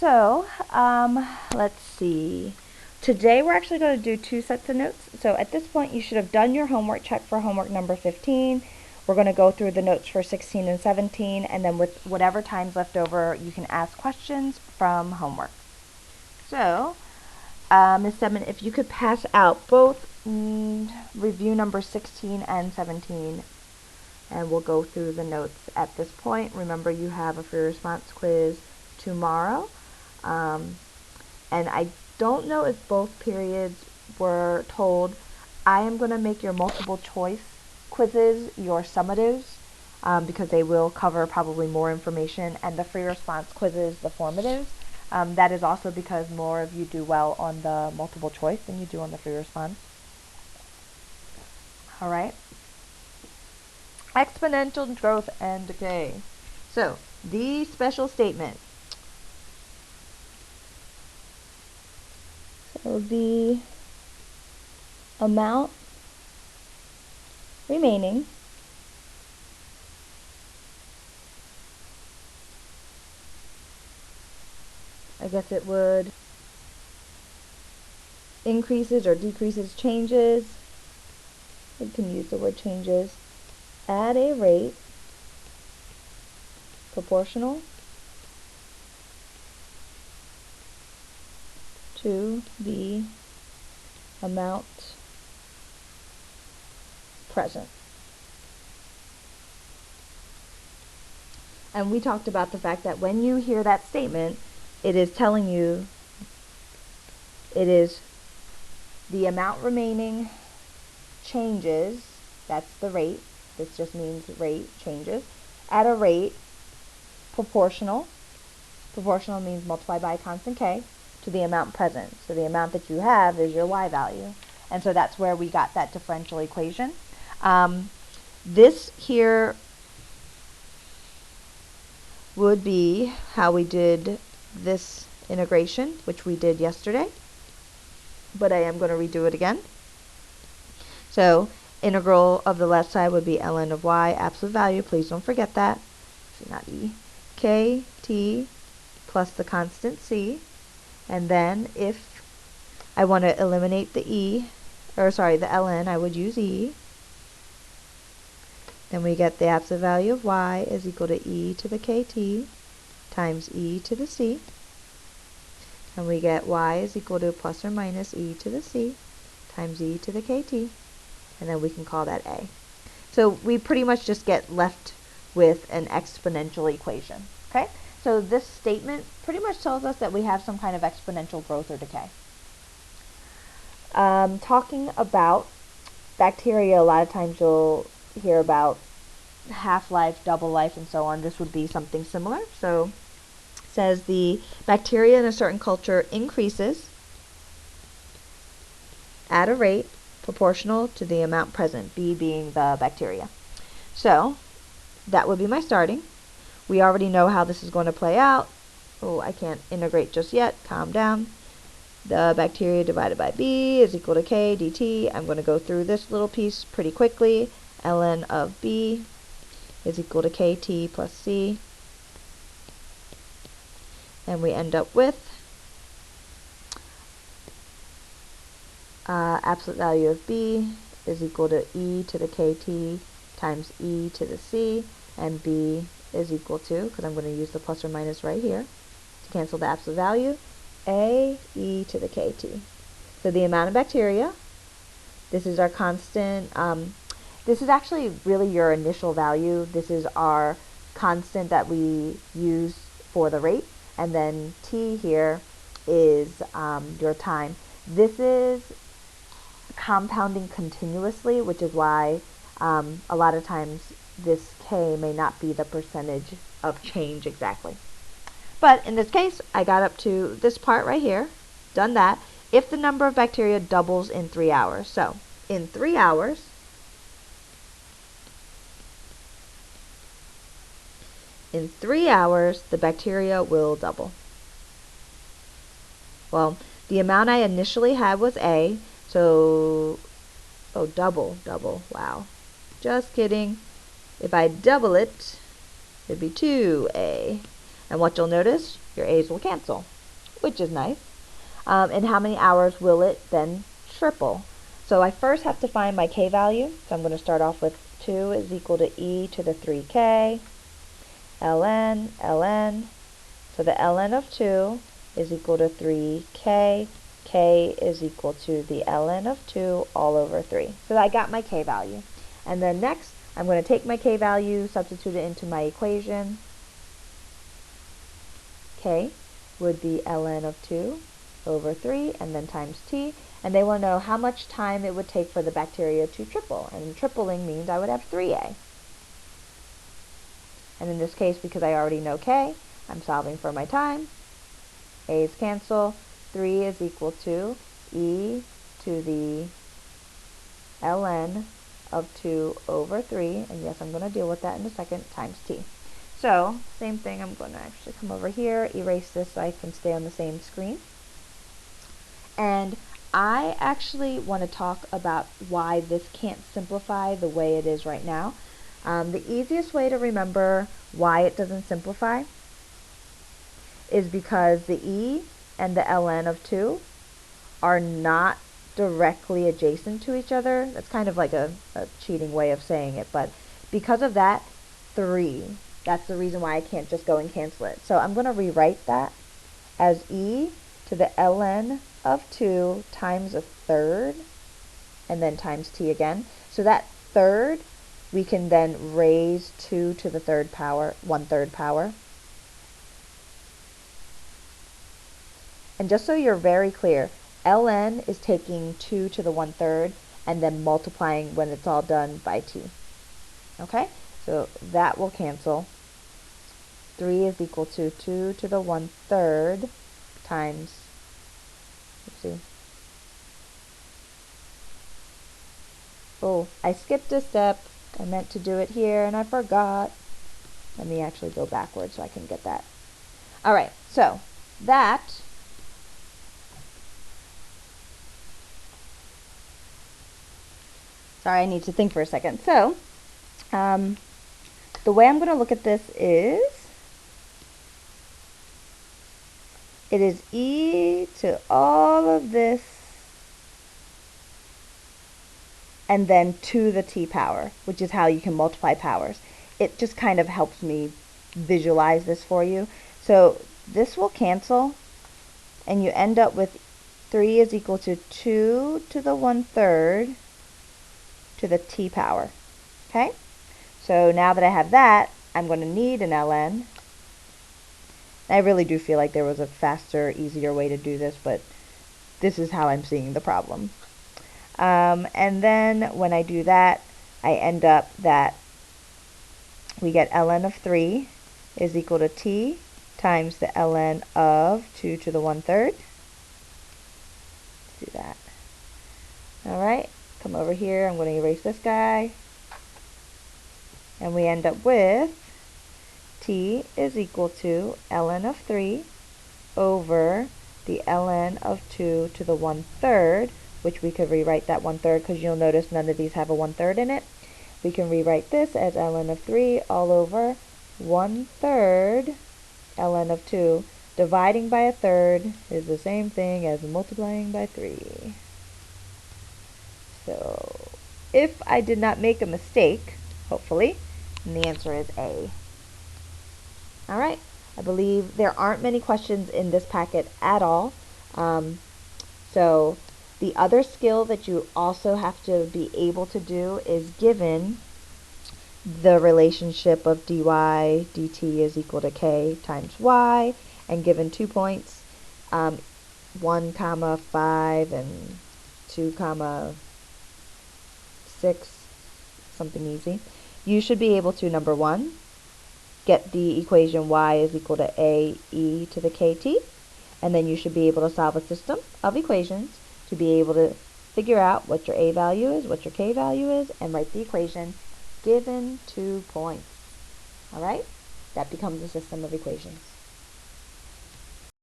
So, let's see. Today we're actually going to do 2 sets of notes. So at this point you should have done your homework check for homework number 15. We're going to go through the notes for 16 and 17, and then with whatever time's left over, you can ask questions from homework. So, Ms. Stedman, if you could pass out both review number 16 and 17, and we'll go through the notes at this point. Remember, you have a free response quiz tomorrow. And I don't know if both periods were told. I am going to make your multiple choice quizzes your summatives because they will cover probably more information, and the free response quizzes the formatives. That is also because more of you do well on the multiple choice than you do on the free response. All right. Exponential growth and decay. So, the special statement. So the amount remaining I guess it would increases or decreases, changes. We can use the word changes at a rate proportional to the amount present. And we talked about the fact that when you hear that statement, it is telling you it is the amount remaining changes, that's the rate, this just means rate changes, at a rate proportional means multiplied by a constant k, to the amount present. So the amount that you have is your y value. And so that's where we got that differential equation. This here would be how we did this integration, which we did yesterday, but I am going to redo it again. So integral of the left side would be ln of y, absolute value, please don't forget that, so not e, k t plus the constant c, and then if I want to eliminate the the ln, I would use e. Then we get the absolute value of y is equal to e to the kt times e to the c. And we get y is equal to plus or minus e to the c times e to the kt. And then we can call that a. So we pretty much just get left with an exponential equation. Okay? So this statement pretty much tells us that we have some kind of exponential growth or decay. Talking about bacteria, a lot of times you'll hear about half-life, double life, and so on. This would be something similar. So it says the bacteria in a certain culture increases at a rate proportional to the amount present, B being the bacteria. So that would be my starting. We already know how this is going to play out. Oh, I can't integrate just yet. Calm down. The bacteria divided by B is equal to K dt. I'm going to go through this little piece pretty quickly. ln of B is equal to KT plus C. And we end up with absolute value of B is equal to e to the KT times e to the C, and B is equal to, because I'm going to use the plus or minus right here to cancel the absolute value, A e to the KT. So the amount of bacteria, this is our constant, this is actually really your initial value. This is our constant that we use for the rate, and then T here is your time. This is compounding continuously, which is why a lot of times this K may not be the percentage of change exactly. But in this case, I got up to this part right here, done that, if the number of bacteria doubles in 3 hours. So in 3 hours, the bacteria will double. Well, the amount I initially had was A, so, oh, double, wow. Just kidding. If I double it, it'd be 2A. And what you'll notice, Your a's will cancel, which is nice. And how many hours will it then triple? So I first have to find my k value. So I'm going to start off with 2 is equal to e to the 3k, ln. So the ln of 2 is equal to 3k. K is equal to the ln of 2 all over 3. So I got my k value. And then next, I'm going to take my k value, substitute it into my equation. K would be ln of 2 over 3, and then times t. And they want to know how much time it would take for the bacteria to triple. And tripling means I would have 3a. And in this case, because I already know k, I'm solving for my time. A's cancel. 3 is equal to e to the ln of 2 over 3, and yes, I'm going to deal with that in a second, times t. So, same thing, I'm going to actually come over here, erase this so I can stay on the same screen. And I actually want to talk about why this can't simplify the way it is right now. The easiest way to remember why it doesn't simplify is because the e and the ln of 2 are not directly adjacent to each other. That's kind of like a cheating way of saying it, but because of that, 3. That's the reason why I can't just go and cancel it. So I'm going to rewrite that as e to the ln of 2 times a third, and then times t again. So that third, we can then raise 2 to the third power, 1/3 power. And just so you're very clear, ln is taking 2 to the 1/3 and then multiplying when it's all done by t. Okay? So that will cancel. 3 is equal to 2 to the 1/3 times, let's see. Oh, I skipped a step. I meant to do it here and I forgot. Let me actually go backwards so I can get that. All right, so that sorry, I need to think for a second. So, the way I'm going to look at this is, it is e to all of this, and then to the t power, which is how you can multiply powers. It just kind of helps me visualize this for you. So this will cancel, and you end up with 3 is equal to 2 to the 1/3 to the t power. Okay? So now that I have that, I'm going to need an ln. I really do feel like there was a faster, easier way to do this, but this is how I'm seeing the problem. And then when I do that, I end up that we get ln of 3 is equal to t times the ln of 2 to the 1/3. Do that. Alright, come over here, I'm going to erase this guy. And we end up with t is equal to ln of 3 over the ln of 2 to the 1/3, which we could rewrite that 1/3 because you'll notice none of these have a 1/3 in it. We can rewrite this as ln of 3 all over 1/3 ln of 2. Dividing by a third is the same thing as multiplying by 3. So, if I did not make a mistake, hopefully, and the answer is A. Alright, I believe there aren't many questions in this packet at all. So the other skill that you also have to be able to do is, given the relationship of dy dt is equal to k times y, and given 2 points, 1 comma 5 and 2 comma 6, something easy, you should be able to, number 1, get the equation y is equal to a e to the kt, and then you should be able to solve a system of equations to be able to figure out what your a value is, what your k value is, and write the equation given 2 points. Alright? That becomes a system of equations.